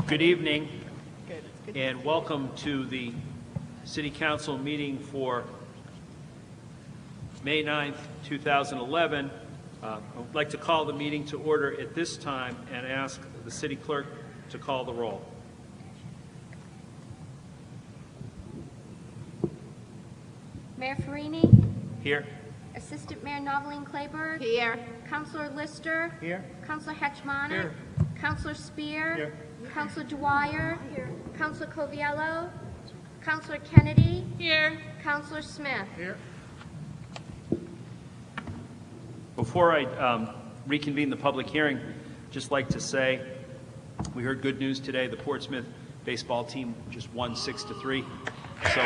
Good evening, and welcome to the City Council meeting for May 9th, 2011. I would like to call the meeting to order at this time and ask the City Clerk to call the roll. Mayor Farini? Here. Assistant Mayor Noveline Clayburgh? Here. Councilor Lister? Here. Councilor Hetchmonick? Here. Councilor Spear? Here. Councilor Dwyer? Here. Councilor Coviello? Councilor Kennedy? Here. Councilor Smith? Here. Before I reconvene the public hearing, just like to say we heard good news today. The Portsmouth baseball team just won 6-3, so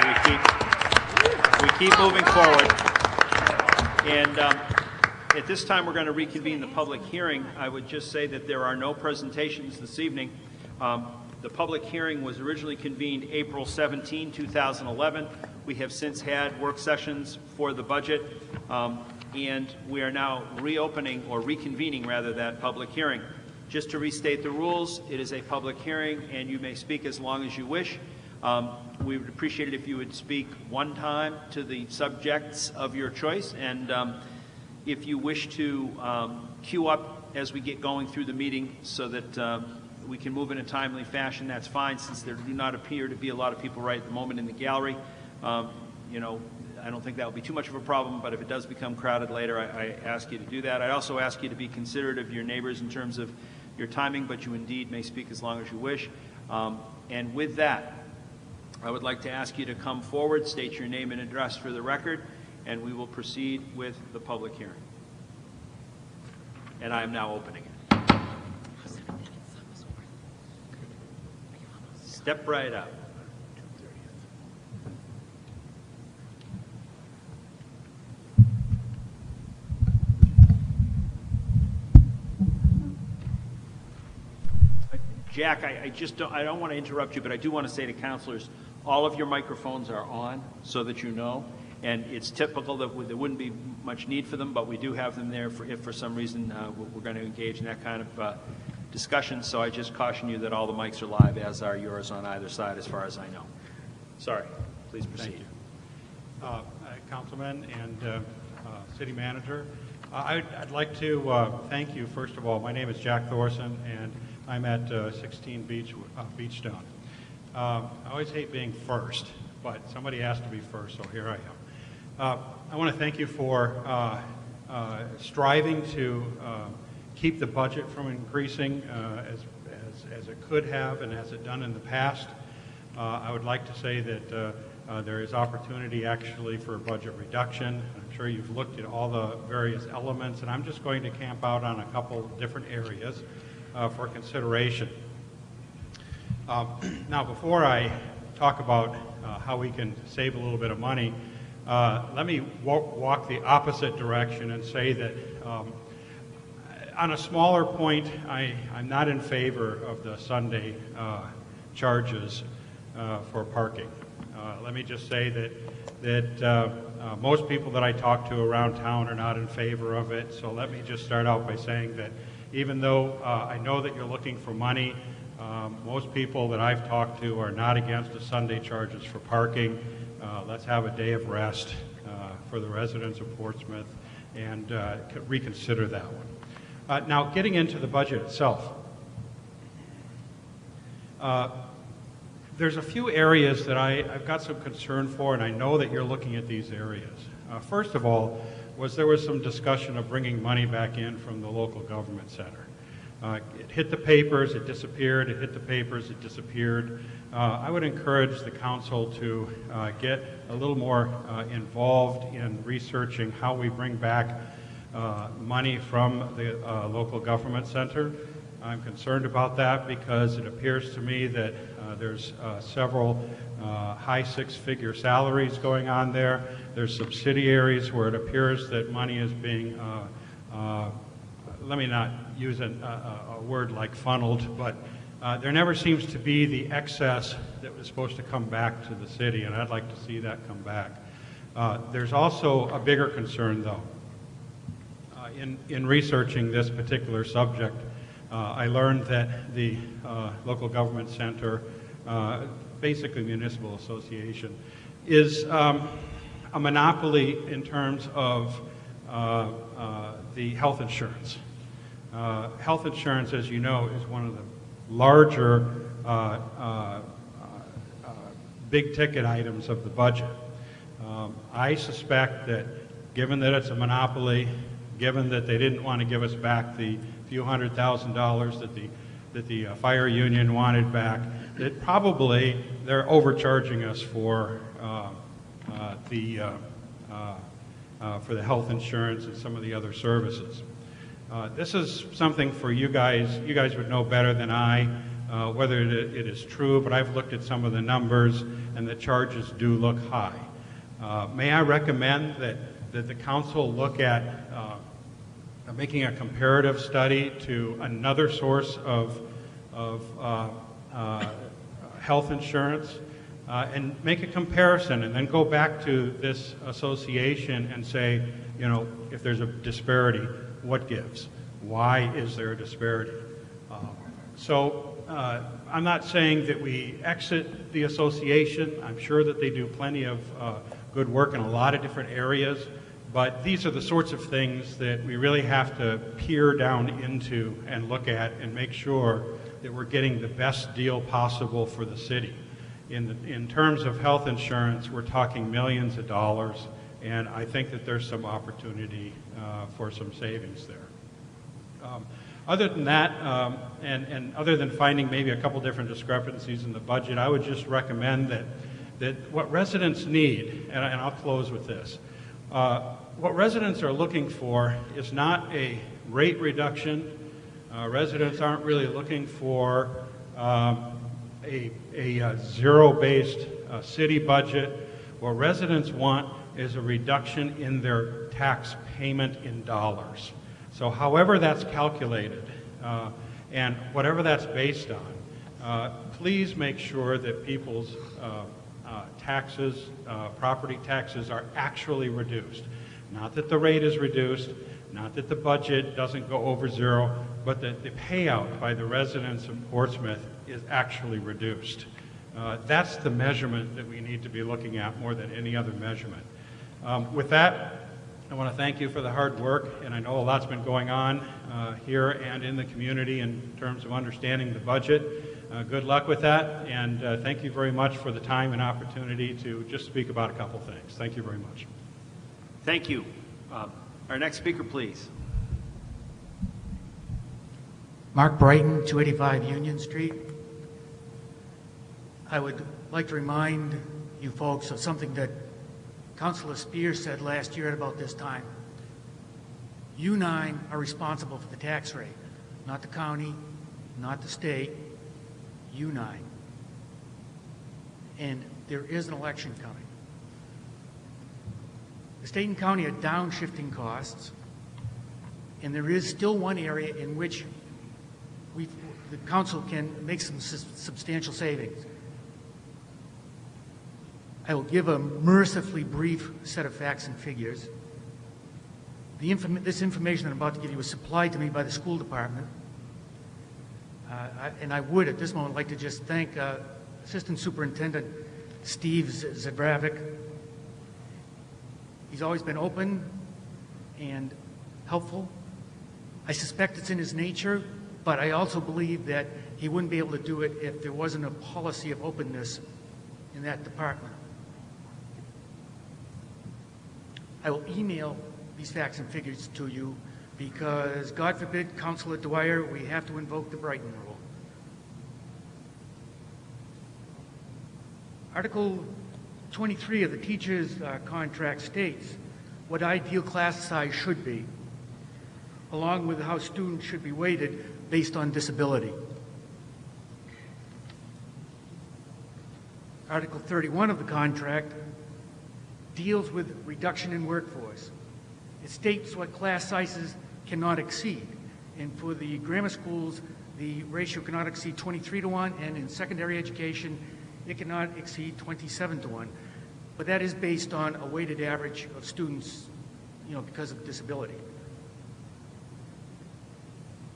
we keep moving forward. And at this time, we're going to reconvene the public hearing. I would just say that there are no presentations this evening. The public hearing was originally convened April 17, 2011. We have since had work sessions for the budget, and we are now reopening, or reconvening rather, that public hearing. Just to restate the rules, it is a public hearing, and you may speak as long as you wish. We would appreciate it if you would speak one time to the subjects of your choice, and if you wish to queue up as we get going through the meeting so that we can move in a timely fashion, that's fine, since there do not appear to be a lot of people right at the moment in the gallery. You know, I don't think that will be too much of a problem, but if it does become crowded later, I ask you to do that. I also ask you to be considerate of your neighbors in terms of your timing, but you indeed may speak as long as you wish. And with that, I would like to ask you to come forward, state your name and address for the record, and we will proceed with the public hearing. And I am now opening it. Step right up. Jack, I don't want to interrupt you, but I do want to say to councilors, all of your microphones are on so that you know, and it's typical that there wouldn't be much need for them, but we do have them there if for some reason we're going to engage in that kind of discussion. So I just caution you that all the mics are live, as are yours on either side, as far as I know. Sorry. Please proceed. Thank you. Councilman and City Manager, I'd like to thank you, first of all. My name is Jack Thorson, and I'm at 16 Beachstone. I always hate being first, but somebody has to be first, so here I am. I want to thank you for striving to keep the budget from increasing as it could have and as it done in the past. I would like to say that there is opportunity actually for a budget reduction. I'm sure you've looked at all the various elements, and I'm just going to camp out on a couple different areas for consideration. Now, before I talk about how we can save a little bit of money, let me walk the opposite direction and say that on a smaller point, I'm not in favor of the Sunday charges for parking. Let me just say that most people that I talk to around town are not in favor of it, so let me just start out by saying that even though I know that you're looking for money, most people that I've talked to are not against the Sunday charges for parking. Let's have a day of rest for the residents of Portsmouth and reconsider that one. Now, getting into the budget itself, there's a few areas that I've got some concern for, and I know that you're looking at these areas. First of all, there was some discussion of bringing money back in from the local government center. It hit the papers, it disappeared, it hit the papers, it disappeared. I would encourage the council to get a little more involved in researching how we bring back money from the local government center. I'm concerned about that because it appears to me that there's several high six-figure salaries going on there. There's subsidiaries where it appears that money is being, let me not use a word like funneled, but there never seems to be the excess that was supposed to come back to the city, and I'd like to see that come back. There's also a bigger concern, though. In researching this particular subject, I learned that the local government center, basically municipal association, is a monopoly in terms of the health insurance. Health insurance, as you know, is one of the larger big-ticket items of the budget. I suspect that given that it's a monopoly, given that they didn't want to give us back the few $100,000 that the fire union wanted back, that probably they're overcharging us for the health insurance and some of the other services. This is something for you guys. You guys would know better than I whether it is true, but I've looked at some of the numbers, and the charges do look high. May I recommend that the council look at making a comparative study to another source of health insurance and make a comparison, and then go back to this association and say, you know, if there's a disparity, what gives? Why is there a disparity? I'm not saying that we exit the association. I'm sure that they do plenty of good work in a lot of different areas, but these are the sorts of things that we really have to peer down into and look at and make sure that we're getting the best deal possible for the city. In terms of health insurance, we're talking millions of dollars, and I think that there's some opportunity for some savings there. Other than that, and other than finding maybe a couple different discrepancies in the budget, I would just recommend that what residents need, and I'll close with this, what residents are looking for is not a rate reduction. Residents aren't really looking for a zero-based city budget. What residents want is a reduction in their tax payment in dollars. So however that's calculated and whatever that's based on, please make sure that people's taxes, property taxes, are actually reduced. Not that the rate is reduced, not that the budget doesn't go over zero, but that the payout by the residents of Portsmouth is actually reduced. That's the measurement that we need to be looking at more than any other measurement. With that, I want to thank you for the hard work, and I know a lot's been going on here and in the community in terms of understanding the budget. Good luck with that, and thank you very much for the time and opportunity to just speak about a couple things. Thank you very much. Thank you. Our next speaker, please. Mark Brighton, 285 Union Street. I would like to remind you folks of something that Councilor Spears said last year at about this time. You nine are responsible for the tax rate, not the county, not the state, you nine. And there is an election coming. The state and county are downshifting costs, and there is still one area in which the council can make some substantial savings. I will give a mercifully brief set of facts and figures. This information I'm about to give you was supplied to me by the school department. And I would, at this moment, like to just thank Assistant Superintendent Steve Zabravic. He's always been open and helpful. I suspect it's in his nature, but I also believe that he wouldn't be able to do it if there wasn't a policy of openness in that department. I will email these facts and figures to you because, God forbid, Councilor Dwyer, we have to invoke the Brighton Rule. Article 23 of the teacher's contract states what ideal class size should be, along with how students should be weighted based on disability. Article 31 of the contract deals with reduction in workforce. It states what class sizes cannot exceed. And for the grammar schools, the ratio cannot exceed 23 to 1, and in secondary education, it cannot exceed 27 to 1. But that is based on a weighted average of students, because of disability.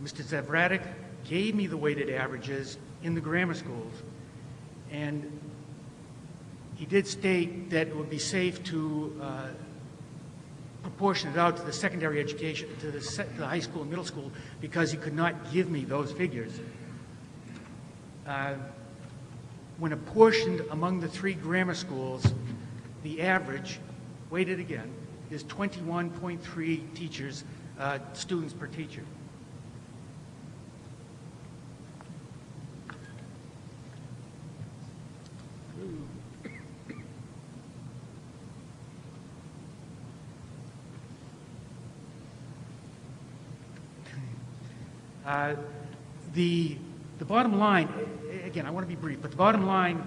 Mr. Zavratic gave me the weighted averages in the grammar schools, and he did state that it would be safe to proportion it out to the secondary education, to the high school and middle school, because he could not give me those figures. When apportioned among the 3 grammar schools, the average, weighted again, is 21.3 teachers, students per teacher. The bottom line, again, I want to be brief, but the bottom line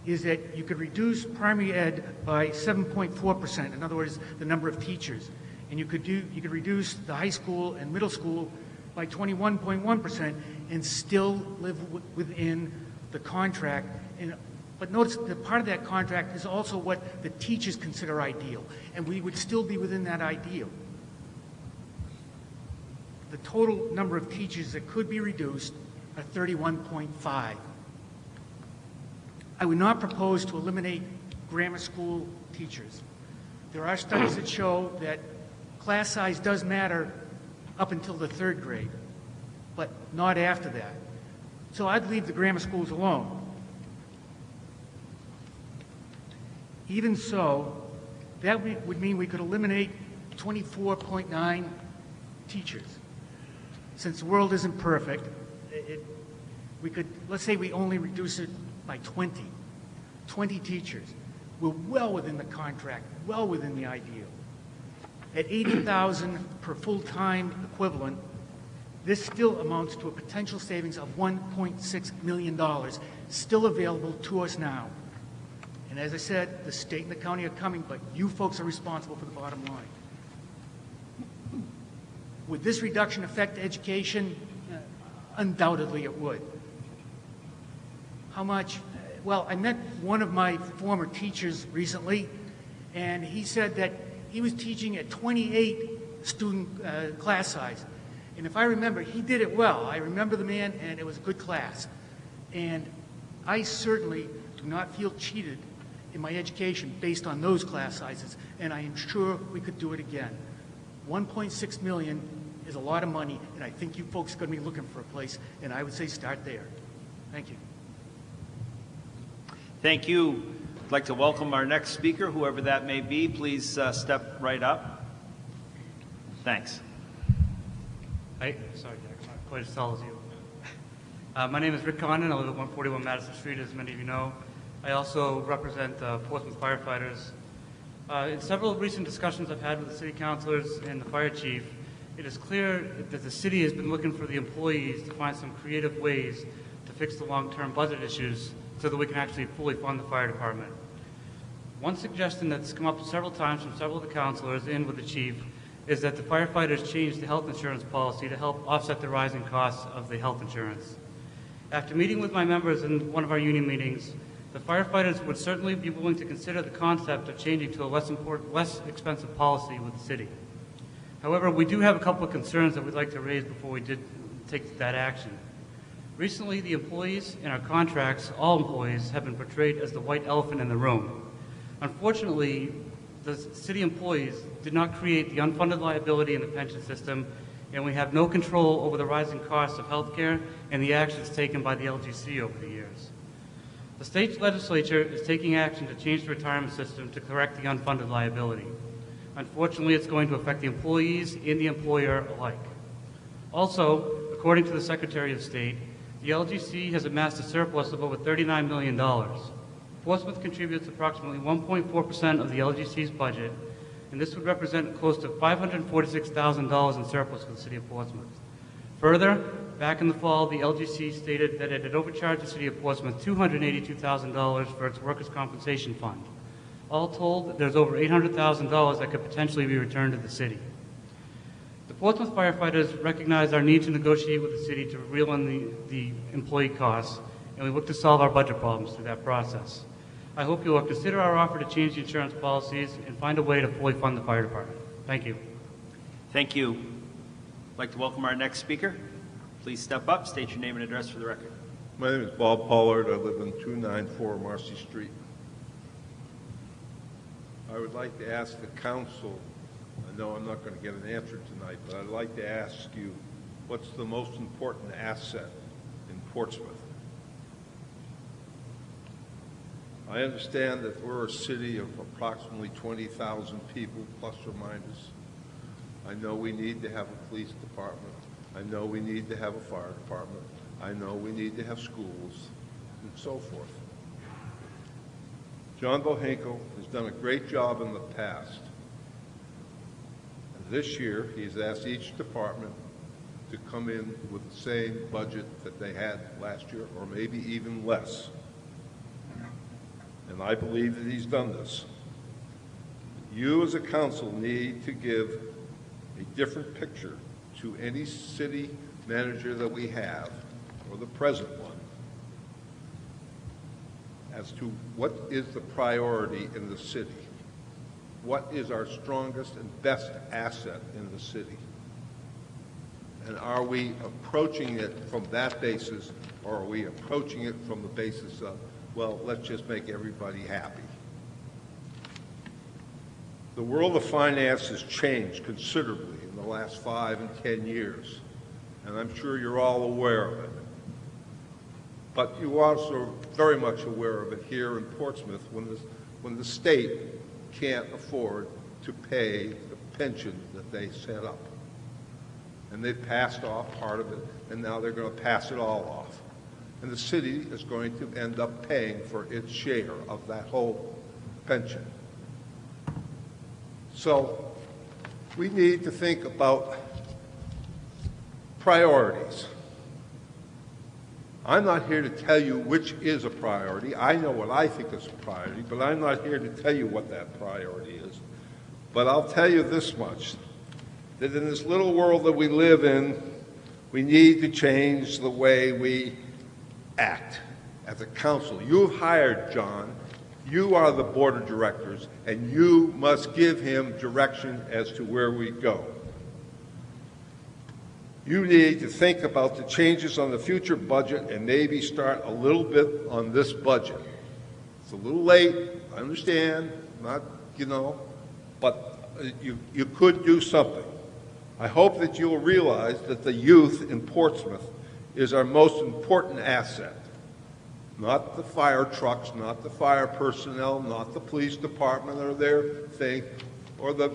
is that you could reduce primary ed by 7.4%, in other words, the number of teachers. And you could reduce the high school and middle school by 21.1% and still live within the contract. But notice that part of that contract is also what the teachers consider ideal, and we would still be within that ideal. The total number of teachers that could be reduced are 31.5. I would not propose to eliminate grammar school teachers. There are studies that show that class size does matter up until the 3rd grade, but not after that. So I'd leave the grammar schools alone. Even so, that would mean we could eliminate 24.9 teachers. Since the world isn't perfect, we could, let's say we only reduce it by 20 teachers. We're well within the contract, well within the ideal. At $80,000 per full-time equivalent, this still amounts to a potential savings of $1.6 million, still available to us now. And as I said, the state and the county are coming, but you folks are responsible for the bottom line. Would this reduction affect education? Undoubtedly it would. How much? Well, I met one of my former teachers recently, and he said that he was teaching at 28 student class size. And if I remember, he did it well. I remember the man, and it was a good class. And I certainly do not feel cheated in my education based on those class sizes, and I am sure we could do it again. 1.6 million is a lot of money, and I think you folks are going to be looking for a place, and I would say start there. Thank you. Thank you. I'd like to welcome our next speaker, whoever that may be. Please step right up. Thanks. Hi, sorry, Jack, not quite as tall as you. My name is Rick Condon. I live at 141 Madison Street, as many of you know. I also represent Portsmouth firefighters. In several recent discussions I've had with the city councilors and the fire chief, it is clear that the city has been looking for the employees to find some creative ways to fix the long-term budget issues so that we can actually fully fund the fire department. One suggestion that's come up several times from several of the councilors and with the chief is that the firefighters change the health insurance policy to help offset the rising costs of the health insurance. After meeting with my members in one of our union meetings, the firefighters would certainly be willing to consider the concept of changing to a less expensive policy with the city. However, we do have a couple of concerns that we'd like to raise before we did take that action. Recently, the employees in our contracts, all employees, have been portrayed as the white elephant in the room. Unfortunately, the city employees did not create the unfunded liability in the pension system, and we have no control over the rising costs of health care and the actions taken by the LGC over the years. The state legislature is taking action to change the retirement system to correct the unfunded liability. Unfortunately, it's going to affect the employees and the employer alike. Also, according to the Secretary of State, the LGC has amassed a surplus of over $39 million. Portsmouth contributes approximately 1.4% of the LGC's budget, and this would represent close to $546,000 in surplus for the city of Portsmouth. Further, back in the fall, the LGC stated that it had overcharged the city of Portsmouth $282,000 for its workers' compensation fund. All told, there's over $800,000 that could potentially be returned to the city. The Portsmouth firefighters recognize our need to negotiate with the city to reel in the employee costs, and we look to solve our budget problems through that process. I hope you will consider our offer to change the insurance policies and find a way to fully fund the fire department. Thank you. Thank you. I'd like to welcome our next speaker. Please step up, state your name and address for the record. My name is Bob Pollard. I live in 294 Marcy Street. I would like to ask the council, I know I'm not going to get an answer tonight, but I'd like to ask you, what's the most important asset in Portsmouth? I understand that we're a city of approximately 20,000 people, plus or minus. I know we need to have a police department. I know we need to have a fire department. I know we need to have schools, and so forth. John Bohinkel has done a great job in the past. And this year, he's asked each department to come in with the same budget that they had last year, or maybe even less. And I believe that he's done this. You as a council need to give a different picture to any city manager that we have, or the present one, as to what is the priority in the city. What is our strongest and best asset in the city? And are we approaching it from that basis, or are we approaching it from the basis of, well, let's just make everybody happy? The world of finance has changed considerably in the last 5 and 10 years, and I'm sure you're all aware of it. But you also are very much aware of it here in Portsmouth when the state can't afford to pay the pension that they set up. And they've passed off part of it, and now they're going to pass it all off. And the city is going to end up paying for its share of that whole pension. So we need to think about priorities. I'm not here to tell you which is a priority. I know what I think is a priority, but I'm not here to tell you what that priority is. But I'll tell you this much, that in this little world that we live in, we need to change the way we act as a council. You've hired John. You are the board of directors, and you must give him direction as to where we go. You need to think about the changes on the future budget and maybe start a little bit on this budget. It's a little late, I understand, not, but you could do something. I hope that you'll realize that the youth in Portsmouth is our most important asset. Not the fire trucks, not the fire personnel, not the police department or their thing, or the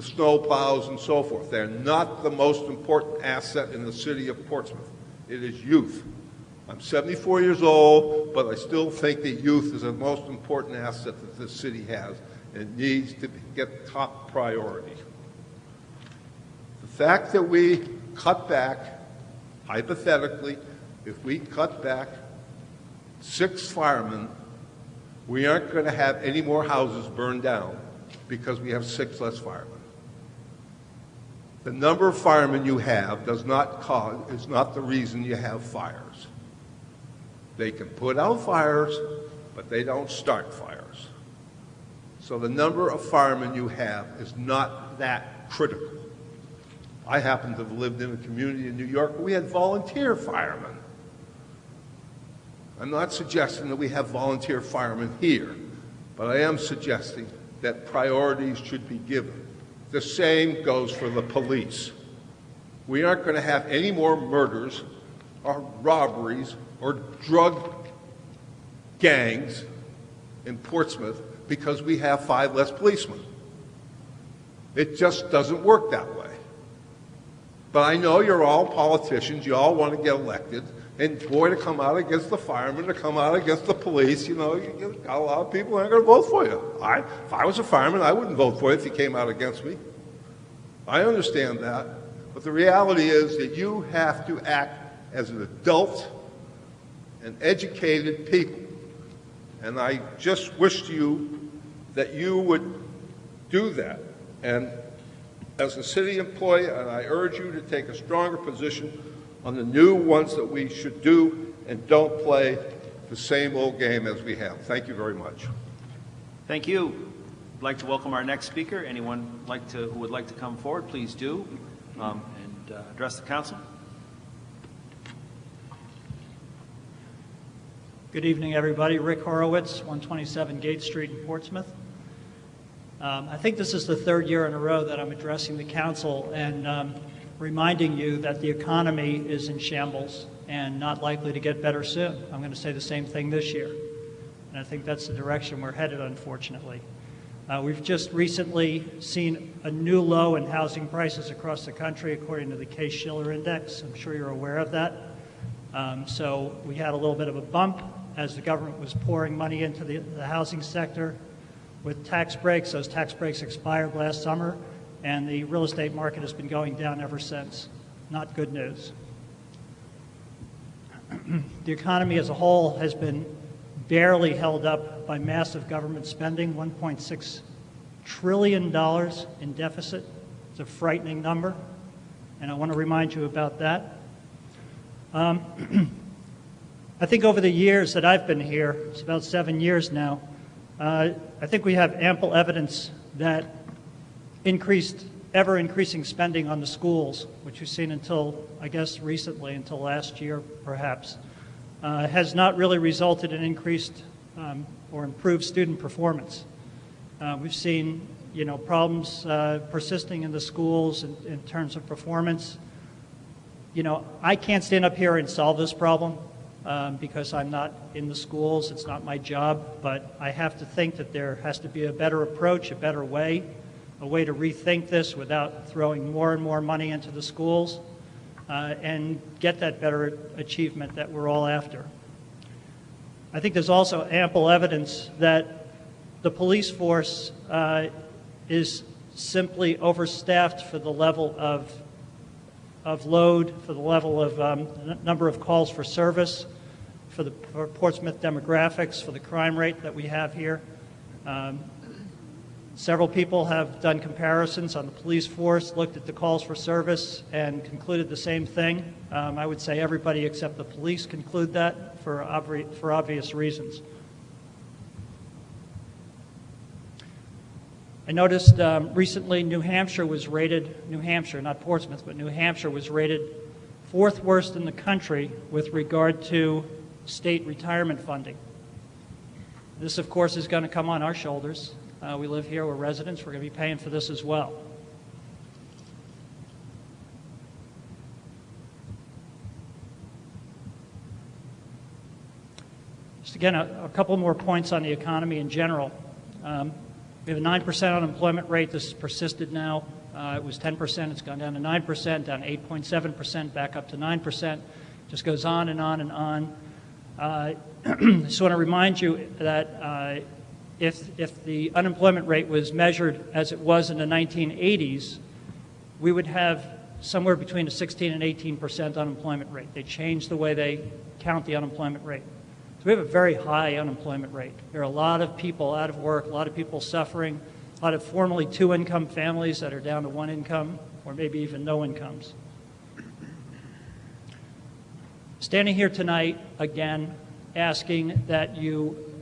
snow plows and so forth. They're not the most important asset in the city of Portsmouth. It is youth. I'm 74 years old, but I still think that youth is the most important asset that this city has, and it needs to get top priority. The fact that we cut back, hypothetically, if we cut back 6 firemen, we aren't going to have any more houses burned down because we have 6 less firemen. The number of firemen you have is not the reason you have fires. They can put out fires, but they don't start fires. So the number of firemen you have is not that critical. I happen to have lived in a community in New York where we had volunteer firemen. I'm not suggesting that we have volunteer firemen here, but I am suggesting that priorities should be given. The same goes for the police. We aren't going to have any more murders or robberies or drug gangs in Portsmouth because we have 5 less policemen. It just doesn't work that way. But I know you're all politicians. You all want to get elected. And boy, to come out against the firemen, to come out against the police, you got a lot of people who aren't going to vote for you. If I was a fireman, I wouldn't vote for you if you came out against me. I understand that. But the reality is that you have to act as an adult and educated people. And I just wish to you that you would do that. And as a city employee, and I urge you to take a stronger position on the new ones that we should do, and don't play the same old game as we have. Thank you very much. Thank you. I'd like to welcome our next speaker. Anyone who would like to come forward, please do, and address the council. Good evening, everybody. Rick Horowitz, 127 Gate Street in Portsmouth. I think this is the third year in a row that I'm addressing the council and reminding you that the economy is in shambles and not likely to get better soon. I'm going to say the same thing this year. And I think that's the direction we're headed, unfortunately. We've just recently seen a new low in housing prices across the country, according to the Case-Shiller Index. I'm sure you're aware of that. So we had a little bit of a bump as the government was pouring money into the housing sector with tax breaks. Those tax breaks expired last summer, and the real estate market has been going down ever since. Not good news. The economy as a whole has been barely held up by massive government spending, $1.6 trillion in deficit. It's a frightening number, and I want to remind you about that. I think over the years that I've been here, it's about 7 years now, I think we have ample evidence that ever-increasing spending on the schools, which we've seen until, I guess, recently, until last year perhaps, has not really resulted in increased or improved student performance. We've seen, problems persisting in the schools in terms of performance. I can't stand up here and solve this problem because I'm not in the schools. It's not my job, but I have to think that there has to be a better approach, a better way, a way to rethink this without throwing more and more money into the schools and get that better achievement that we're all after. I think there's also ample evidence that the police force is simply overstaffed for the level of load, for the level of number of calls for service, for Portsmouth demographics, for the crime rate that we have here. Several people have done comparisons on the police force, looked at the calls for service, and concluded the same thing. I would say everybody except the police conclude that for obvious reasons. I noticed recently New Hampshire, not Portsmouth, but New Hampshire was rated 4th worst in the country with regard to state retirement funding. This, of course, is going to come on our shoulders. We live here, we're residents, we're going to be paying for this as well. Just again, a couple more points on the economy in general. We have a 9% unemployment rate. This has persisted now. It was 10%, it's gone down to 9%, down to 8.7%, back up to 9%. Just goes on and on and on. I just want to remind you that if the unemployment rate was measured as it was in the 1980s, we would have somewhere between a 16 and 18% unemployment rate. They changed the way they count the unemployment rate. So we have a very high unemployment rate. There are a lot of people out of work, a lot of people suffering, a lot of formerly 2-income families that are down to 1 income or maybe even no incomes. Standing here tonight, again, asking that you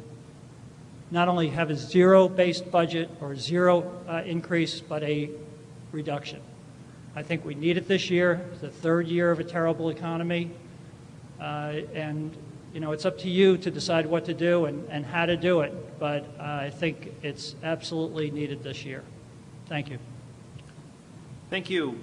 not only have a zero-based budget or zero increase, but a reduction. I think we need it this year. It's the 3rd year of a terrible economy. And, it's up to you to decide what to do and how to do it. But I think it's absolutely needed this year. Thank you. Thank you.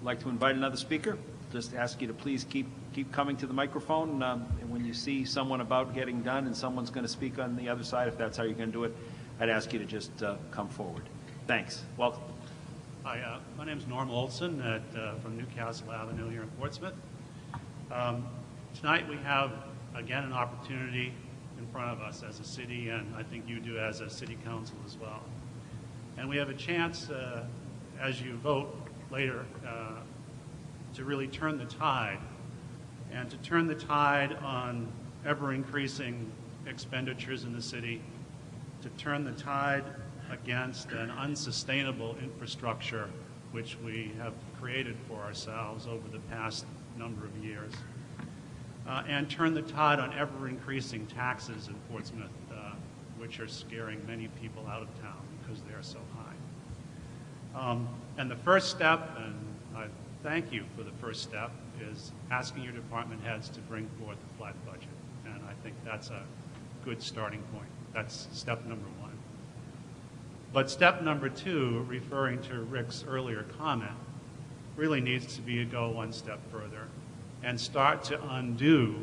I'd like to invite another speaker. Just ask you to please keep coming to the microphone, and when you see someone about getting done and someone's going to speak on the other side, if that's how you're going to do it, I'd ask you to just come forward. Thanks. Welcome. Hi, my name is Norm Olson from Newcastle Avenue here in Portsmouth. Tonight we have, again, an opportunity in front of us as a city, and I think you do as a city council as well. And we have a chance, as you vote later, to really turn the tide, and to turn the tide on ever-increasing expenditures in the city, to turn the tide against an unsustainable infrastructure which we have created for ourselves over the past number of years, and turn the tide on ever-increasing taxes in Portsmouth, which are scaring many people out of town because they are so high. And the first step, and I thank you for the first step, is asking your department heads to bring forth a flat budget. and I think that's a good starting point. That's step number one. But step number two, referring to Rick's earlier comment, really needs to be to go one step further and start to undo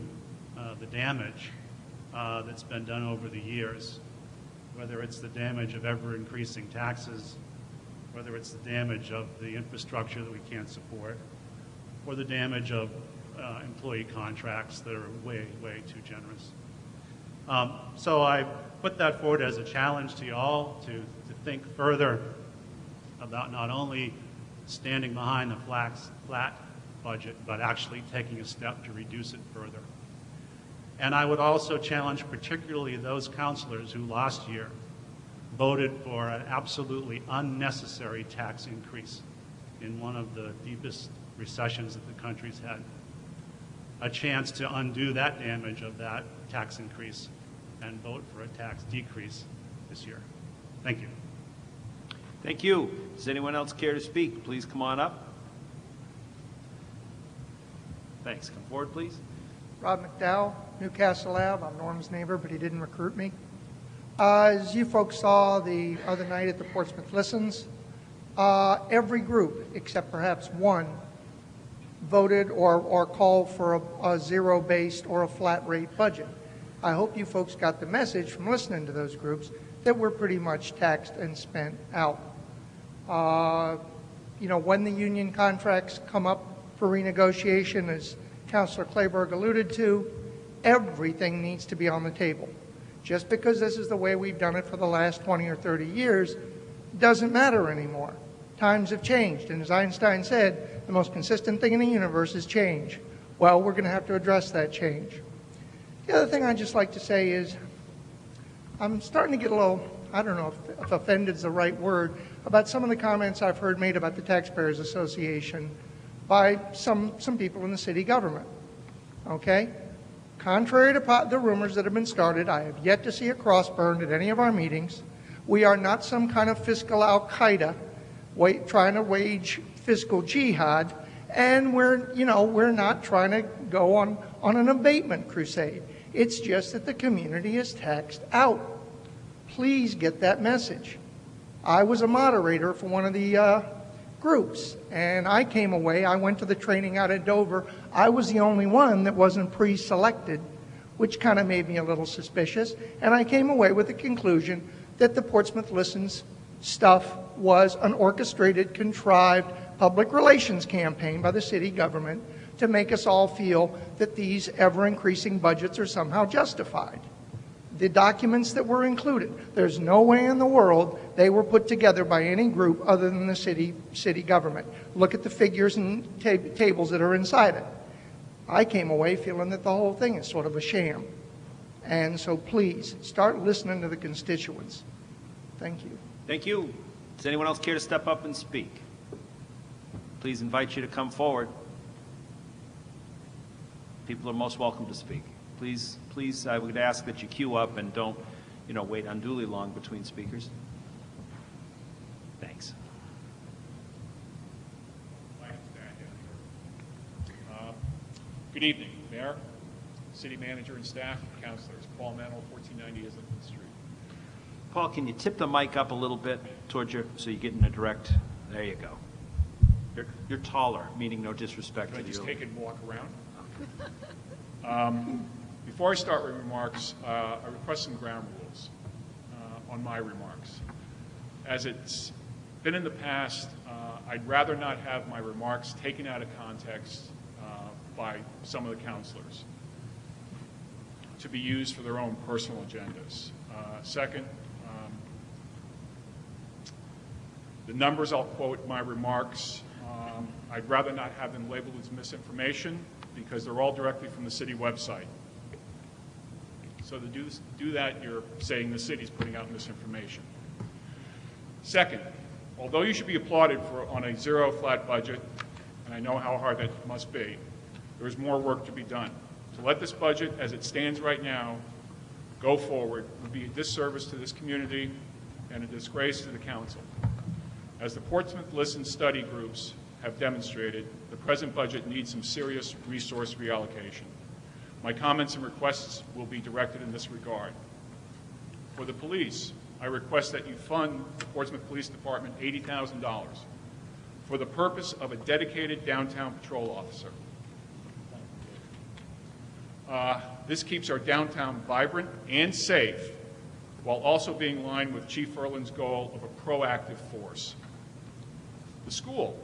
the damage that's been done over the years, whether it's the damage of ever-increasing taxes, whether it's the damage of the infrastructure that we can't support, or the damage of employee contracts that are way, way too generous. So I put that forward as a challenge to you all to think further about not only standing behind the flat budget, but actually taking a step to reduce it further. And I would also challenge particularly those councilors who last year voted for an absolutely unnecessary tax increase in one of the deepest recessions that the country's had, a chance to undo that damage of that tax increase and vote for a tax decrease this year. Thank you. Thank you. Does anyone else care to speak? Please come on up. Thanks. Come forward, please. Rob McDowell, Newcastle Ave. I'm Norm's neighbor, but he didn't recruit me. As you folks saw the other night at the Portsmouth Listens, every group, except perhaps one, voted or called for a zero-based or a flat-rate budget. I hope you folks got the message from listening to those groups that we're pretty much taxed and spent out. You know, when the union contracts come up for renegotiation, as Councilor Clayburgh alluded to, everything needs to be on the table. Just because this is the way we've done it for the last 20 or 30 years doesn't matter anymore. Times have changed, and as Einstein said, the most consistent thing in the universe is change. Well, we're going to have to address that change. The other thing I'd just like to say is I'm starting to get a little, I don't know if offended is the right word, about some of the comments I've heard made about the Taxpayers Association by some people in the city government. Okay? Contrary to the rumors that have been started, I have yet to see a cross burned at any of our meetings. We are not some kind of fiscal Al-Qaeda trying to wage fiscal jihad, and we're not trying to go on an abatement crusade. It's just that the community is taxed out. Please get that message. I was a moderator for one of the groups, and I came away. I went to the training out at Dover. I was the only one that wasn't pre-selected, which kind of made me a little suspicious, and I came away with the conclusion that the Portsmouth Listens stuff was an orchestrated, contrived public relations campaign by the city government to make us all feel that these ever-increasing budgets are somehow justified. The documents that were included, there's no way in the world they were put together by any group other than the city government. Look at the figures and tables that are inside it. I came away feeling that the whole thing is sort of a sham. And so please, start listening to the constituents. Thank you. Thank you. Does anyone else care to step up and speak? Please invite you to come forward. People are most welcome to speak. Please, I would ask that you queue up and don't, wait unduly long between speakers. Thanks. Good evening, Mayor, City Manager and staff, councilors. Paul Mennel, 1490 Islington Street. Paul, can you tip the mic up a little bit towards you so you get in a direct? There you go. You're taller, meaning no disrespect to you. Can I just take it and walk around? Before I start with remarks, I request some ground rules on my remarks. As it's been in the past, I'd rather not have my remarks taken out of context by some of the councilors to be used for their own personal agendas. Second, the numbers I'll quote in my remarks, I'd rather not have them labeled as misinformation because they're all directly from the city website. So to do that, you're saying the city's putting out misinformation. Second, although you should be applauded on a zero flat budget, and I know how hard that must be, there is more work to be done. To let this budget, as it stands right now, go forward would be a disservice to this community and a disgrace to the council. As the Portsmouth Listen study groups have demonstrated, the present budget needs some serious resource reallocation. My comments and requests will be directed in this regard. For the police, I request that you fund the Portsmouth Police Department $80,000 for the purpose of a dedicated downtown patrol officer. This keeps our downtown vibrant and safe while also being in line with Chief Erlin's goal of a proactive force. The school,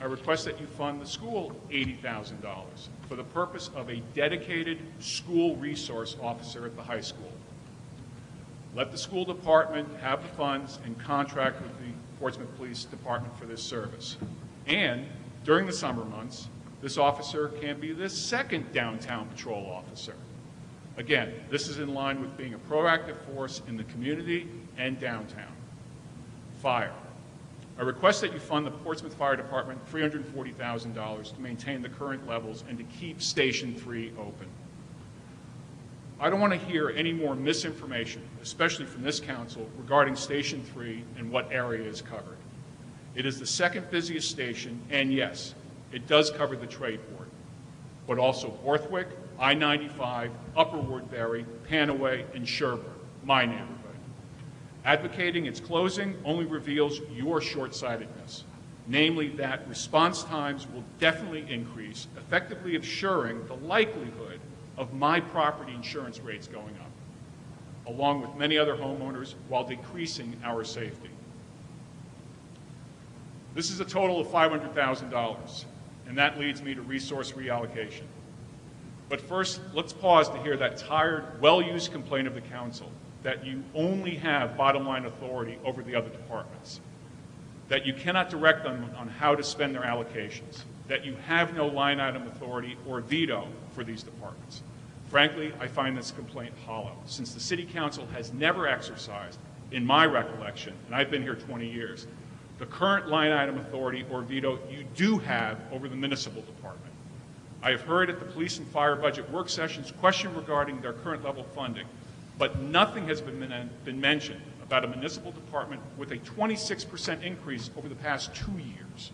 I request that you fund the school $80,000 for the purpose of a dedicated school resource officer at the high school. Let the school department have the funds and contract with the Portsmouth Police Department for this service. And during the summer months, this officer can be the second downtown patrol officer. Again, this is in line with being a proactive force in the community and downtown. Fire. I request that you fund the Portsmouth Fire Department $340,000 to maintain the current levels and to keep Station 3 open. I don't want to hear any more misinformation, especially from this council, regarding Station 3 and what area is covered. It is the second busiest station, and yes, it does cover the trade board, but also Borthwick, I-95, Upper Woodbury, Panaway, and Sherburne, my neighborhood. Advocating its closing only reveals your short-sightedness, namely that response times will definitely increase, effectively assuring the likelihood of my property insurance rates going up, along with many other homeowners, while decreasing our safety. This is a total of $500,000, and that leads me to resource reallocation. But first, let's pause to hear that tired, well-used complaint of the council that you only have bottom-line authority over the other departments, that you cannot direct them on how to spend their allocations, that you have no line-item authority or veto for these departments. Frankly, I find this complaint hollow, since the City Council has never exercised, in my recollection, and I've been here 20 years, the current line-item authority or veto you do have over the municipal department. I have heard at the police and fire budget work sessions questions regarding their current level of funding, but nothing has been mentioned about a municipal department with a 26% increase over the past 2 years.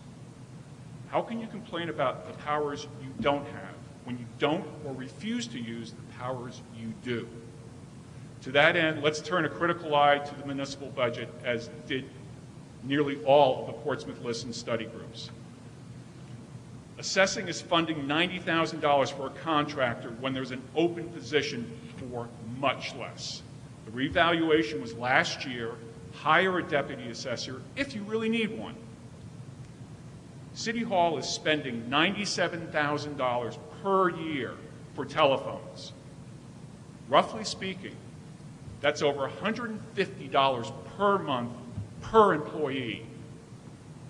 How can you complain about the powers you don't have when you don't or refuse to use the powers you do? To that end, let's turn a critical eye to the municipal budget, as did nearly all of the Portsmouth Listen study groups. Assessing is funding $90,000 for a contractor when there's an open position for much less. The revaluation was last year. Hire a deputy assessor if you really need one. City Hall is spending $97,000 per year for telephones. Roughly speaking, that's over $150 per month per employee.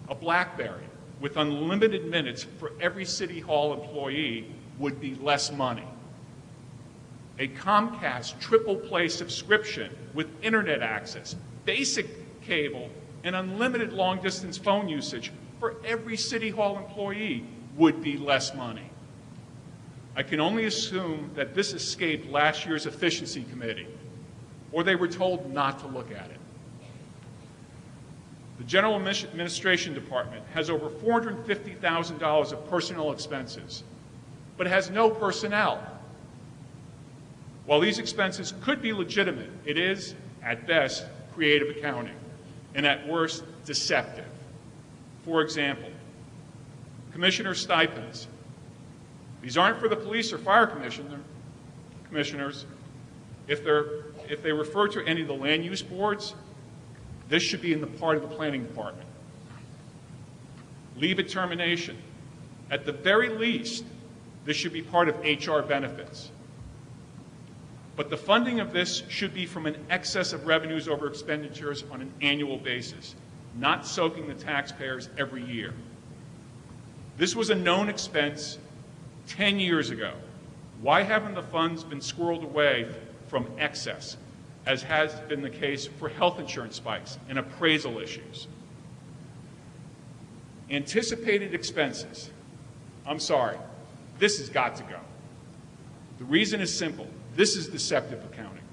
A BlackBerry with unlimited minutes for every City Hall employee would be less money. A Comcast triple play subscription with internet access, basic cable, and unlimited long-distance phone usage for every City Hall employee would be less money. I can only assume that this escaped last year's efficiency committee, or they were told not to look at it. The General Administration Department has over $450,000 of personnel expenses, but has no personnel. While these expenses could be legitimate, it is, at best, creative accounting, and at worst, deceptive. For example, commissioner stipends. These aren't for the police or fire commissioners. If they refer to any of the land use boards, this should be in the part of the planning department. Leave of termination. At the very least, this should be part of HR benefits. But the funding of this should be from an excess of revenues over expenditures on an annual basis, not soaking the taxpayers every year. This was a known expense 10 years ago. Why haven't the funds been squirreled away from excess, as has been the case for health insurance spikes and appraisal issues? Anticipated expenses. I'm sorry, this has got to go. The reason is simple. This is deceptive accounting.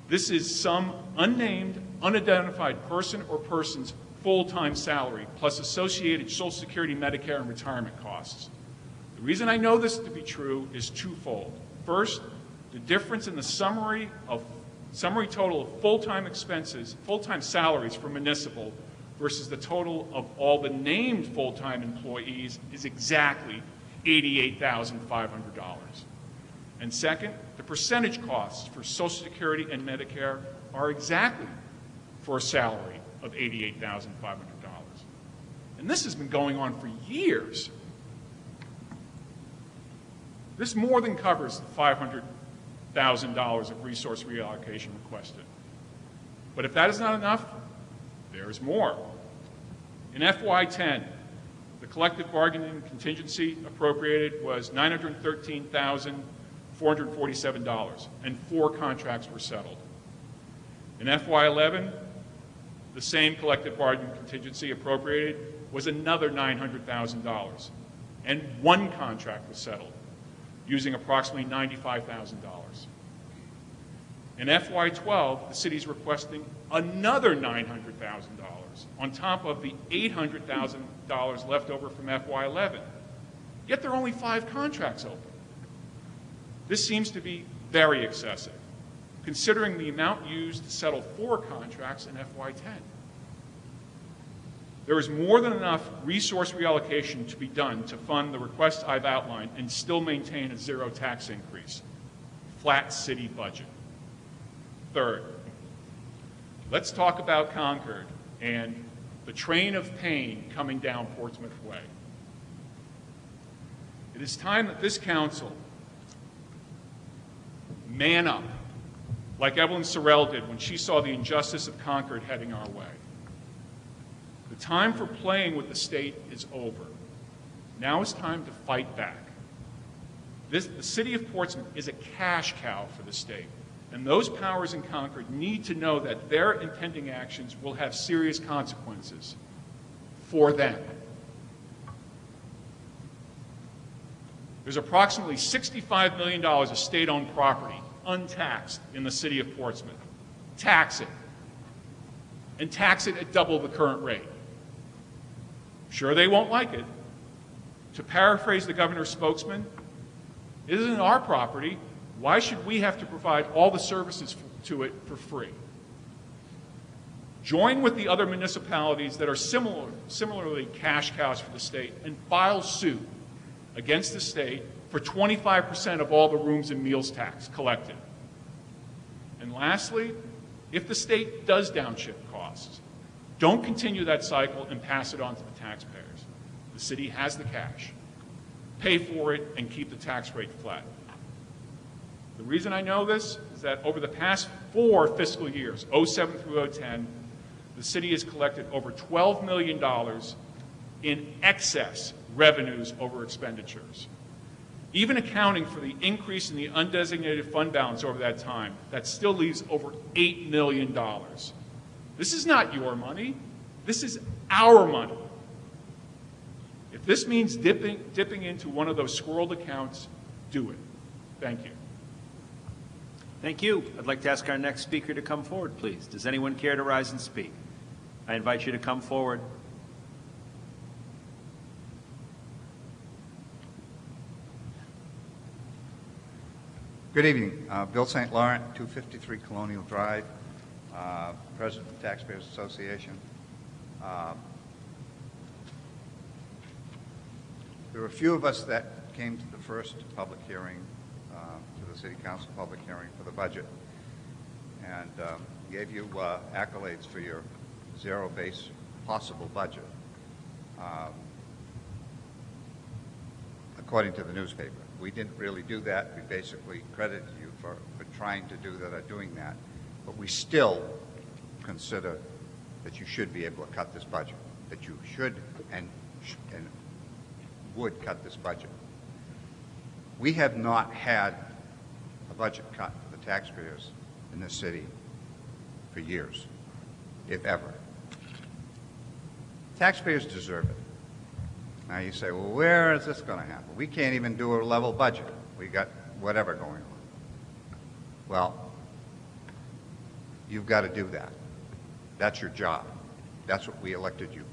This is some unnamed, unidentified person or person's full-time salary plus associated Social Security, Medicare, and retirement costs. The reason I know this to be true is twofold. First, the difference in the summary total of full-time expenses, full-time salaries for municipal versus the total of all the named full-time employees is exactly $88,500. And second, the percentage costs for Social Security and Medicare are exactly for a salary of $88,500. And this has been going on for years. This more than covers the $500,000 of resource reallocation requested. But if that is not enough, there's more. In FY10, the collective bargaining contingency appropriated was $913,447, and 4 contracts were settled. In FY11, the same collective bargaining contingency appropriated was another $900,000, and 1 contract was settled, using approximately $95,000. In FY12, the city is requesting another $900,000 on top of the $800,000 left over from FY11. Yet there are only 5 contracts open. This seems to be very excessive, considering the amount used to settle 4 contracts in FY10. There is more than enough resource reallocation to be done to fund the requests I've outlined and still maintain a 0 tax increase. Flat city budget. Third, let's talk about Concord and the train of pain coming down Portsmouth Way. It is time that this council man up, like Evelyn Sorrell did when she saw the injustice of Concord heading our way. The time for playing with the state is over. Now it's time to fight back. The city of Portsmouth is a cash cow for the state, and those powers in Concord need to know that their impending actions will have serious consequences for them. There's approximately $65 million of state-owned property untaxed in the city of Portsmouth. Tax it, and tax it at double the current rate. Sure, they won't like it. To paraphrase the governor's spokesman, it isn't our property. Why should we have to provide all the services to it for free? Join with the other municipalities that are similarly cash cows for the state and file suit against the state for 25% of all the rooms and meals tax collected. And lastly, if the state does downshift costs, don't continue that cycle and pass it on to the taxpayers. The city has the cash. Pay for it and keep the tax rate flat. The reason I know this is that over the past 4 fiscal years, 07 through 010, the city has collected over $12 million in excess revenues over expenditures. Even accounting for the increase in the undesignated fund balance over that time, that still leaves over $8 million. This is not your money. This is our money. If this means dipping into one of those squirreled accounts, do it. Thank you. Thank you. I'd like to ask our next speaker to come forward, please. Does anyone care to rise and speak? I invite you to come forward. Good evening. Bill St. Laurent, 253 Colonial Drive, President of the Taxpayers Association. There were a few of us that came to the first public hearing, to the City Council public hearing for the budget, and gave you accolades for your zero-base possible budget, according to the newspaper. We didn't really do that. We basically credited you for trying to do that or doing that. But we still consider that you should be able to cut this budget, that you should and would cut this budget. We have not had a budget cut for the taxpayers in this city for years, if ever. Taxpayers deserve it. Now you say, well, where is this going to happen? We can't even do a level budget. We got whatever going on. Well, you've got to do that. That's your job. That's what we elected you for.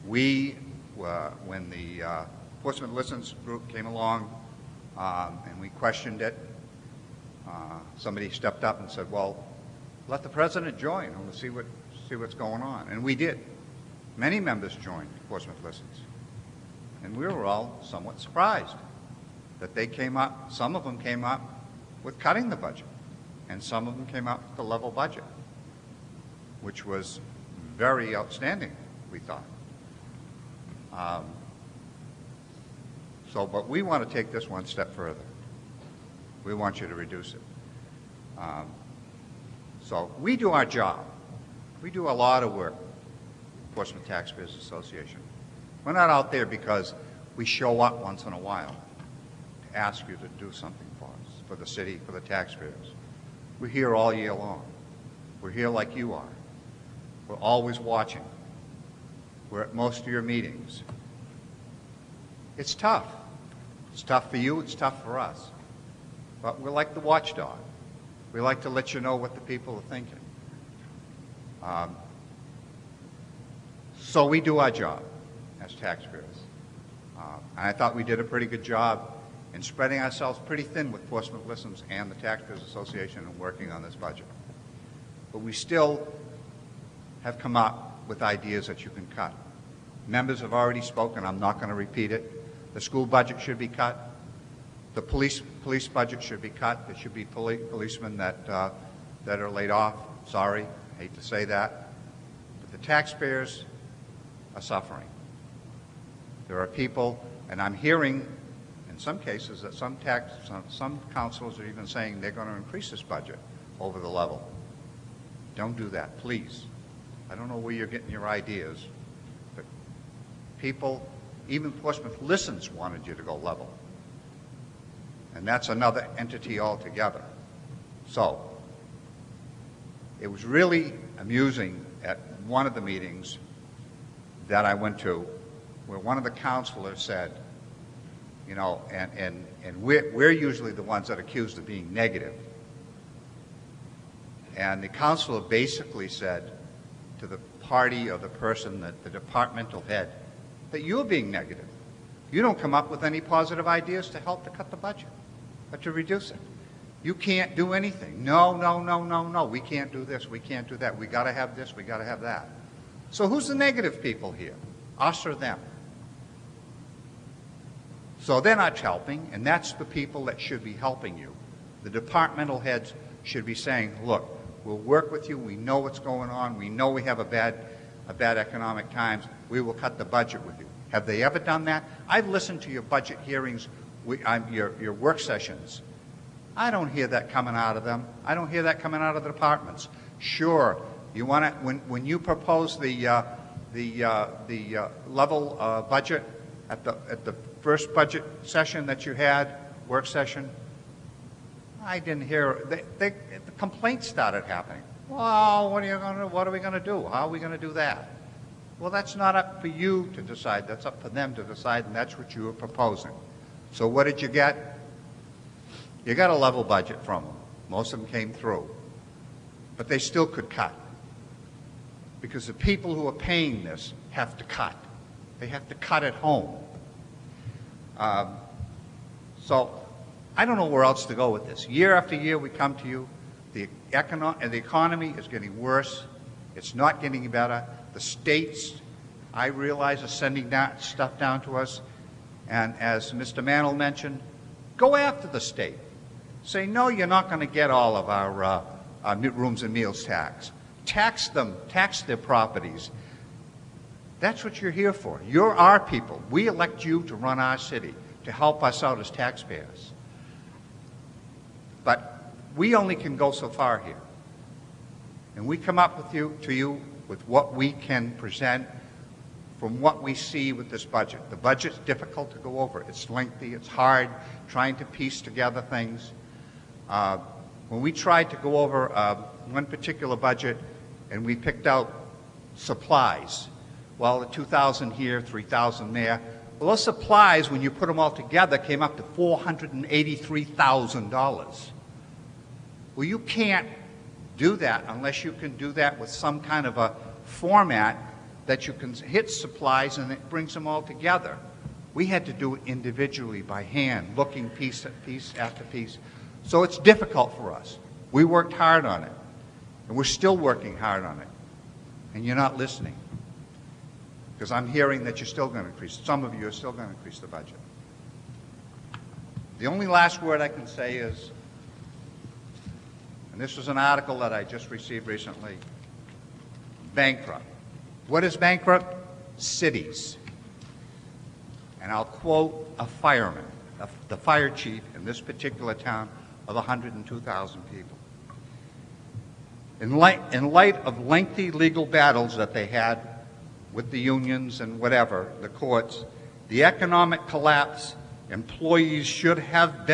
We, when the Portsmouth Listens group came along, and we questioned it. Somebody stepped up and said, well, let the president join and we'll see what's going on. And we did. Many members joined Portsmouth Listens. And we were all somewhat surprised that they came up, some of them came up with cutting the budget, and some of them came up with the level budget, which was very outstanding, we thought. But we want to take this one step further. We want you to reduce it. So we do our job. We do a lot of work, Portsmouth Taxpayers Association. We're not out there because we show up once in a while to ask you to do something for us, for the city, for the taxpayers. We're here all year long. We're here like you are. We're always watching. We're at most of your meetings. It's tough. It's tough for you, it's tough for us. But we're like the watchdog. We like to let you know what the people are thinking. So we do our job as taxpayers. And I thought we did a pretty good job in spreading ourselves pretty thin with Portsmouth Listens and the Taxpayers Association and working on this budget. But we still have come up with ideas that you can cut. Members have already spoken. I'm not going to repeat it. The school budget should be cut. The police budget should be cut. There should be policemen that are laid off. Sorry, I hate to say that. But the taxpayers are suffering. There are people, and I'm hearing in some cases that some councilors are even saying they're going to increase this budget over the level. Don't do that, please. I don't know where you're getting your ideas, but people, even Portsmouth Listens wanted you to go level. And that's another entity altogether. So, it was really amusing at one of the meetings that I went to where one of the counselors said, you know, and we're usually the ones that are accused of being negative. And the counselor basically said to the party or the person, that the departmental head, that you're being negative. You don't come up with any positive ideas to help to cut the budget or to reduce it. You can't do anything. No, we can't do this, we can't do that. We got to have this, we got to have that. So who's the negative people here? Us or them? So they're not helping, and that's the people that should be helping you. The departmental heads should be saying, look, we'll work with you, we know what's going on, we know we have a bad economic times, we will cut the budget with you. Have they ever done that? I've listened to your budget hearings, your work sessions. I don't hear that coming out of them. I don't hear that coming out of the departments. Sure, you want to, when you propose the level budget at the first budget session that you had, work session, I didn't hear, the complaints started happening. Well, what are we going to do? How are we going to do that? Well, that's not up for you to decide. That's up for them to decide, and that's what you were proposing. So what did you get? You got a level budget from them. Most of them came through. But they still could cut. Because the people who are paying this have to cut. They have to cut at home. So I don't know where else to go with this. Year after year we come to you. The economy is getting worse. It's not getting better. The states, I realize, are sending that stuff down to us. And as Mr. Mantle mentioned, go after the state. Say, no, you're not going to get all of our rooms and meals tax. Tax them, tax their properties. That's what you're here for. You're our people. We elect you to run our city, to help us out as taxpayers. But we only can go so far here. And we come up to you with what we can present from what we see with this budget. The budget's difficult to go over. It's lengthy, it's hard, trying to piece together things. When we tried to go over one particular budget and we picked out supplies, well, the 2,000 here, 3,000 there, well, those supplies, when you put them all together, came up to $483,000. Well, you can't do that unless you can do that with some kind of a format that you can hit supplies and it brings them all together. We had to do it individually by hand, looking piece after piece. So it's difficult for us. We worked hard on it, and we're still working hard on it. And you're not listening. Because I'm hearing that you're still going to increase. Some of you are still going to increase the budget. The only last word I can say is, and this was an article that I just received recently, bankrupt. What is bankrupt? Cities. And I'll quote a fireman, the fire chief in this particular town of 102,000 people. In light of lengthy legal battles that they had with the unions and whatever, the courts, the economic collapse, employees should have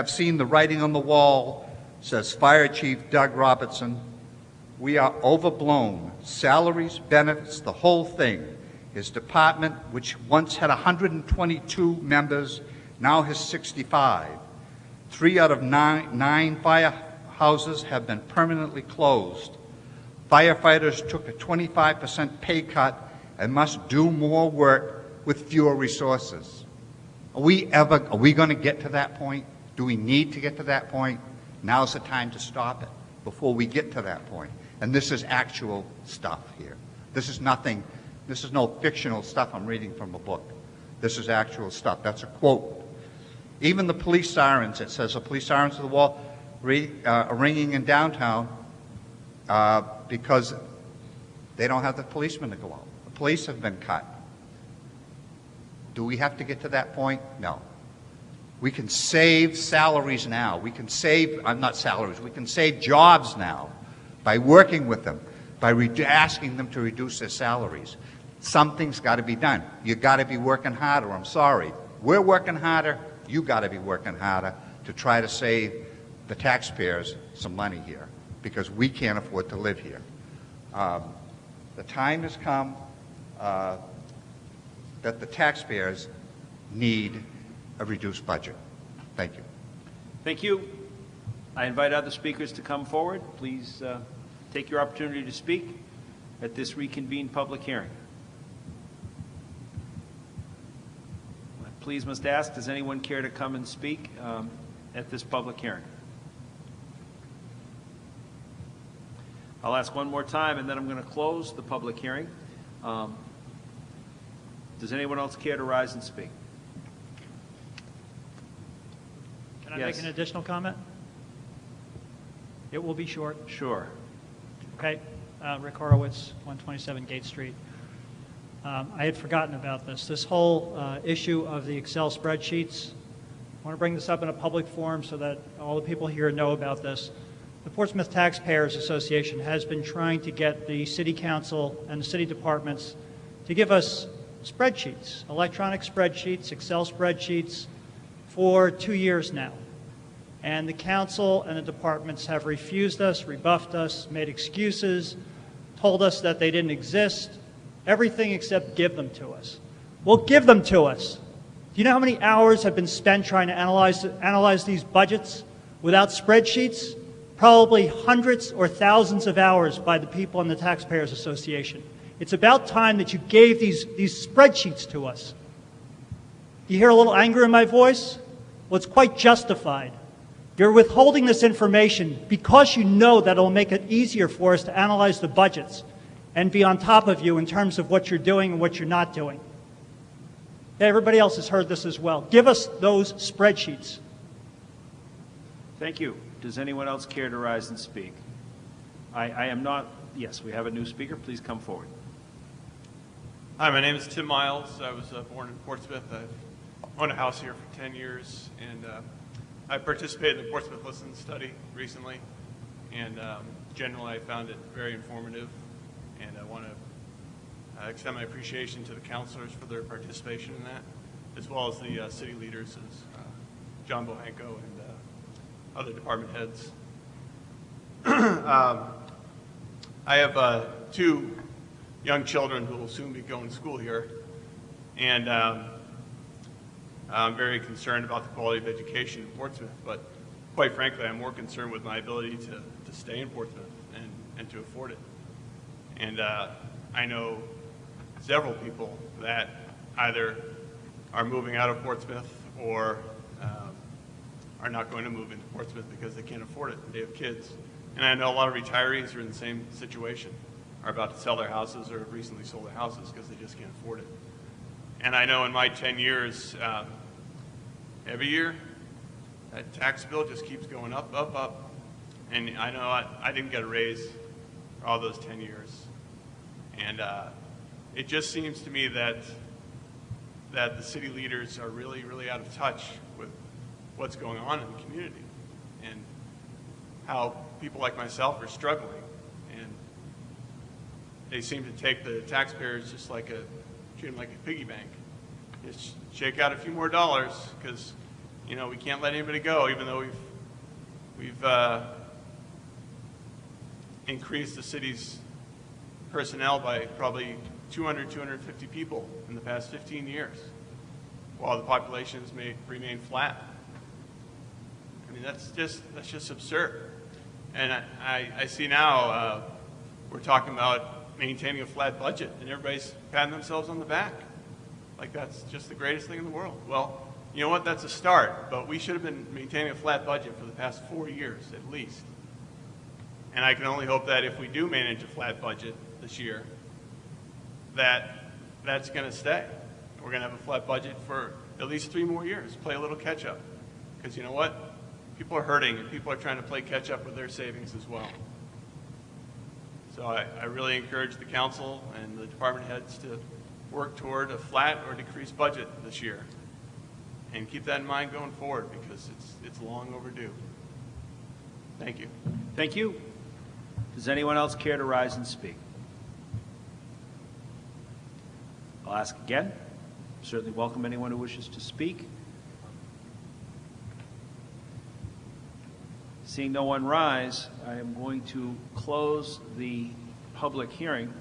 seen the writing on the wall, says Fire Chief Doug Robertson. We are overblown. Salaries, benefits, the whole thing. His department, which once had 122 members, now has 65. 3 out of 9 firehouses have been permanently closed. Firefighters took a 25% pay cut and must do more work with fewer resources. Are we going to get to that point? Do we need to get to that point? Now's the time to stop it before we get to that point. And this is actual stuff here. This is nothing, this is no fictional stuff I'm reading from a book. This is actual stuff. That's a quote. Even the police sirens, it says the police sirens to the wall are ringing in downtown because they don't have the policemen to go out. The police have been cut. Do we have to get to that point? No. We can save salaries now. We can save, not salaries, we can save jobs now by working with them, by asking them to reduce their salaries. Something's got to be done. You've got to be working harder. I'm sorry. We're working harder. You've got to be working harder to try to save the taxpayers some money here because we can't afford to live here. The time has come that the taxpayers need a reduced budget. Thank you. Thank you. I invite other speakers to come forward. Please take your opportunity to speak at this reconvened public hearing. I please must ask, does anyone care to come and speak at this public hearing? I'll ask one more time, and then I'm going to close the public hearing. Does anyone else care to rise and speak? Can I Yes. make an additional comment? It will be short. Sure. Okay. Rick Horowitz, 127 Gate Street. I had forgotten about this. This whole issue of the Excel spreadsheets, I want to bring this up in a public forum so that all the people here know about this. The Portsmouth Taxpayers Association has been trying to get the City Council and the city departments to give us spreadsheets, electronic spreadsheets, Excel spreadsheets, for 2 years now. And the council and the departments have refused us, rebuffed us, made excuses, told us that they didn't exist, everything except give them to us. Well, give them to us. Do you know how many hours have been spent trying to analyze these budgets without spreadsheets? Probably hundreds or thousands of hours by the people in the Taxpayers Association. It's about time that you gave these spreadsheets to us. You hear a little anger in my voice? Well, it's quite justified. You're withholding this information because you know that it'll make it easier for us to analyze the budgets and be on top of you in terms of what you're doing and what you're not doing. Everybody else has heard this as well. Give us those spreadsheets. Thank you. Does anyone else care to rise and speak? I am not. Yes, we have a new speaker. Please come forward. Hi, my name is Tim Miles. I was born in Portsmouth. I've owned a house here for 10 years, and I participated in the Portsmouth Listen study recently, and generally I found it very informative, and I want to extend my appreciation to the counselors for their participation in that, as well as the city leaders, as John Bohanko and other department heads. I have 2 young children who will soon be going to school here, and I'm very concerned about the quality of education in Portsmouth, but quite frankly, I'm more concerned with my ability to stay in Portsmouth and to afford it. And I know several people that either are moving out of Portsmouth or are not going to move into Portsmouth because they can't afford it. They have kids. And I know a lot of retirees are in the same situation, are about to sell their houses or have recently sold their houses because they just can't afford it. And I know in my 10 years, every year, that tax bill just keeps going up, up, up. And I know I didn't get a raise for all those 10 years. And it just seems to me that the city leaders are really, really out of touch with what's going on in the community and how people like myself are struggling. And they seem to take the taxpayers just like treat them like a piggy bank. Just shake out a few more dollars because, you know, we can't let anybody go, even though we've increased the city's personnel by probably 200, 250 people in the past 15 years, while the populations may remain flat. I mean, that's just absurd. And I see now we're talking about maintaining a flat budget, and everybody's patting themselves on the back, like that's just the greatest thing in the world. Well, you know what? That's a start, but we should have been maintaining a flat budget for the past 4 years at least. And I can only hope that if we do manage a flat budget this year, that's going to stay. We're going to have a flat budget for at least 3 more years, play a little catch up. Because you know what? People are hurting and people are trying to play catch up with their savings as well. So I really encourage the council and the department heads to work toward a flat or decreased budget this year. And keep that in mind going forward because it's long overdue. Thank you. Thank you. Does anyone else care to rise and speak? I'll ask again. Certainly welcome anyone who wishes to speak. Seeing no one rise, I am going to close the public hearing.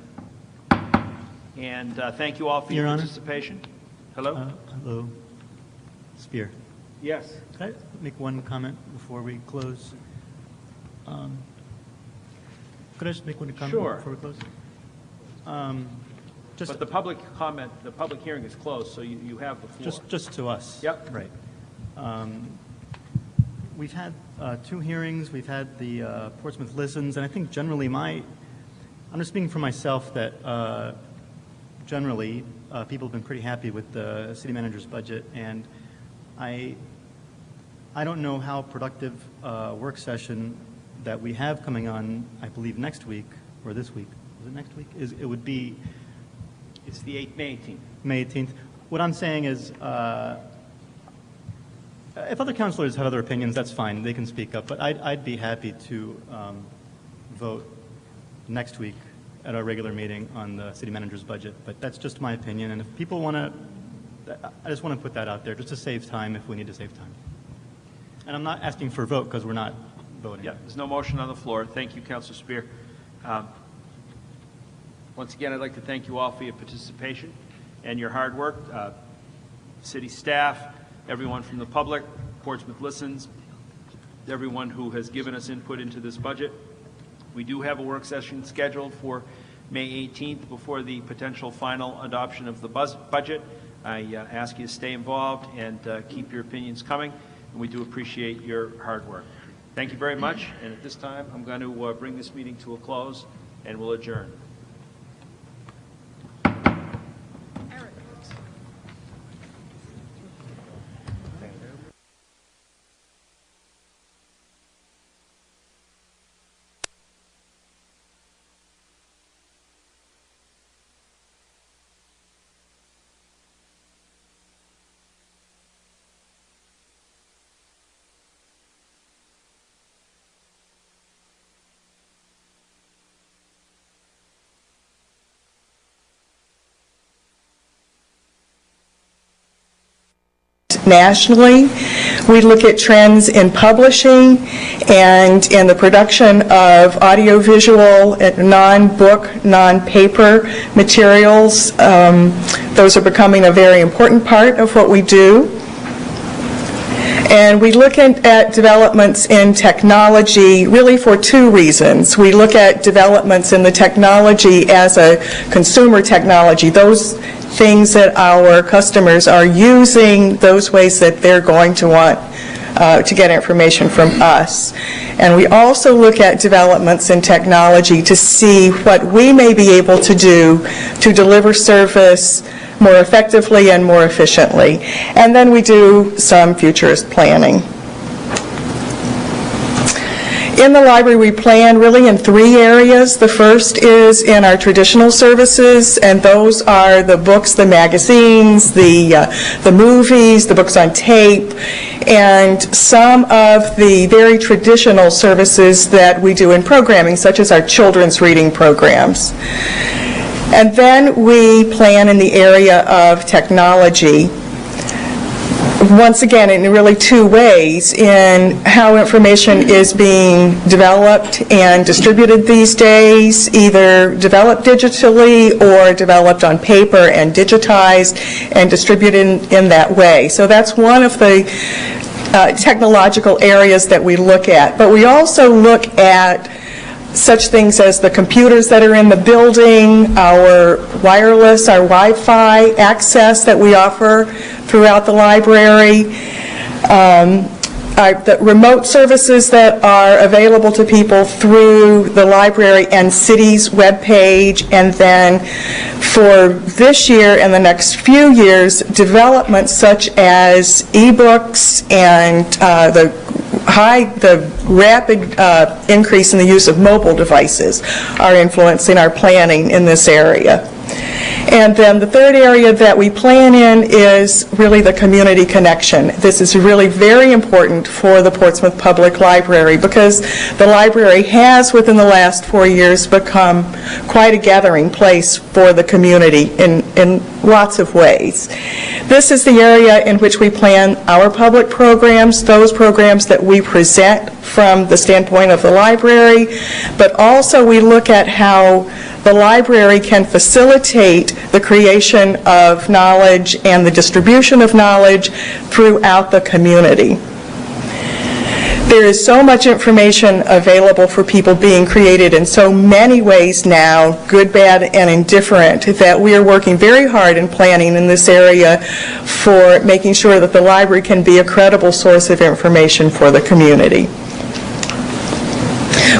And thank you all for your participation. Hello? Hello. Spear. Yes. Could I make one comment before we close? Could I just make one comment Sure. before we close? But the public comment, the public hearing is closed, so you have the floor. Just to us. Yep. Right. We've had 2 hearings. We've had the Portsmouth Listens, and I think generally I'm just speaking for myself that generally people have been pretty happy with the city manager's budget, and I don't know how productive work session that we have coming on, I believe next week or this week. Is it next week? It would be. It's the May 18th. May 18th. What I'm saying is, if other councilors have other opinions, that's fine. They can speak up. But I'd be happy to vote next week at our regular meeting on the city manager's budget. But that's just my opinion. And if people want to, I just want to put that out there just to save time if we need to save time. And I'm not asking for a vote because we're not voting. Yeah, there's no motion on the floor. Thank you, Councilor Spear. Once again, I'd like to thank you all for your participation and your hard work. City staff, everyone from the public, Portsmouth Listens, everyone who has given us input into this budget. We do have a work session scheduled for May 18th before the potential final adoption of the budget. I ask you to stay involved and keep your opinions coming, and we do appreciate your hard work. Thank you very much, and at this time, I'm going to bring this meeting to a close, and we'll adjourn. Nationally, we look at trends in publishing and in the production of audiovisual, non-book, non-paper materials. Those are becoming a very important part of what we do. And we look at developments in technology really for two reasons. We look at developments in the technology as a consumer technology, those things that our customers are using, those ways that they're going to want to get information from us. And we also look at developments in technology to see what we may be able to do to deliver service more effectively and more efficiently. And then we do some futurist planning. In the library, we plan really in three areas. The first is in our traditional services, and those are the books, the magazines, the movies, the books on tape, and some of the very traditional services that we do in programming, such as our children's reading programs. And then we plan in the area of technology, once again, in really two ways, in how information is being developed and distributed these days, either developed digitally or developed on paper and digitized and distributed in that way. So that's one of the technological areas that we look at. But we also look at such things as the computers that are in the building, our wireless, our Wi-Fi access that we offer throughout the library, the remote services that are available to people through the library and city's webpage, and then for this year and the next few years, developments such as e-books and the rapid increase in the use of mobile devices are influencing our planning in this area. And then the third area that we plan in is really the community connection. This is really very important for the Portsmouth Public Library because the library has, within the last 4 years, become quite a gathering place for the community in lots of ways. This is the area in which we plan our public programs, those programs that we present from the standpoint of the library, but also we look at how the library can facilitate the creation of knowledge and the distribution of knowledge throughout the community. There is so much information available for people being created in so many ways now, good, bad, and indifferent, that we are working very hard in planning in this area for making sure that the library can be a credible source of information for the community.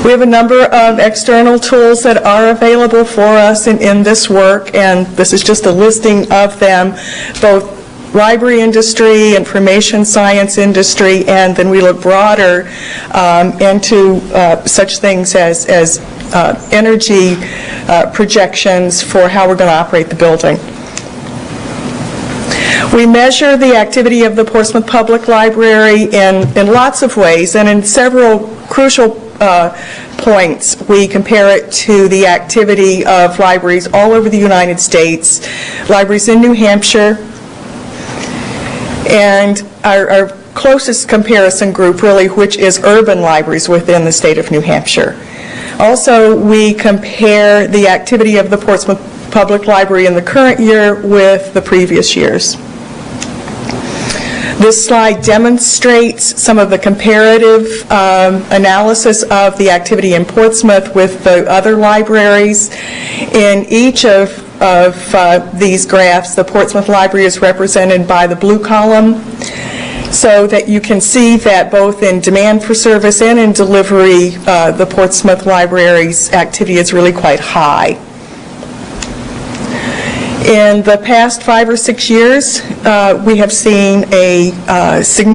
We have a number of external tools that are available for us in this work, and this is just a listing of them, both library industry, information science industry, and then we look broader into such things as energy projections for how we're going to operate the building. We measure the activity of the Portsmouth Public Library in lots of ways, and in several crucial points. We compare it to the activity of libraries all over the United States, libraries in New Hampshire, and our closest comparison group, really, which is urban libraries within the state of New Hampshire. Also, we compare the activity of the Portsmouth Public Library in the current year with the previous years. This slide demonstrates some of the comparative analysis of the activity in Portsmouth with the other libraries. In each of these graphs, the Portsmouth Library is represented by the blue column, so that you can see that both in demand for service and in delivery, the Portsmouth Library's activity is really quite high. In the past 5 or 6 years, we have seen a significant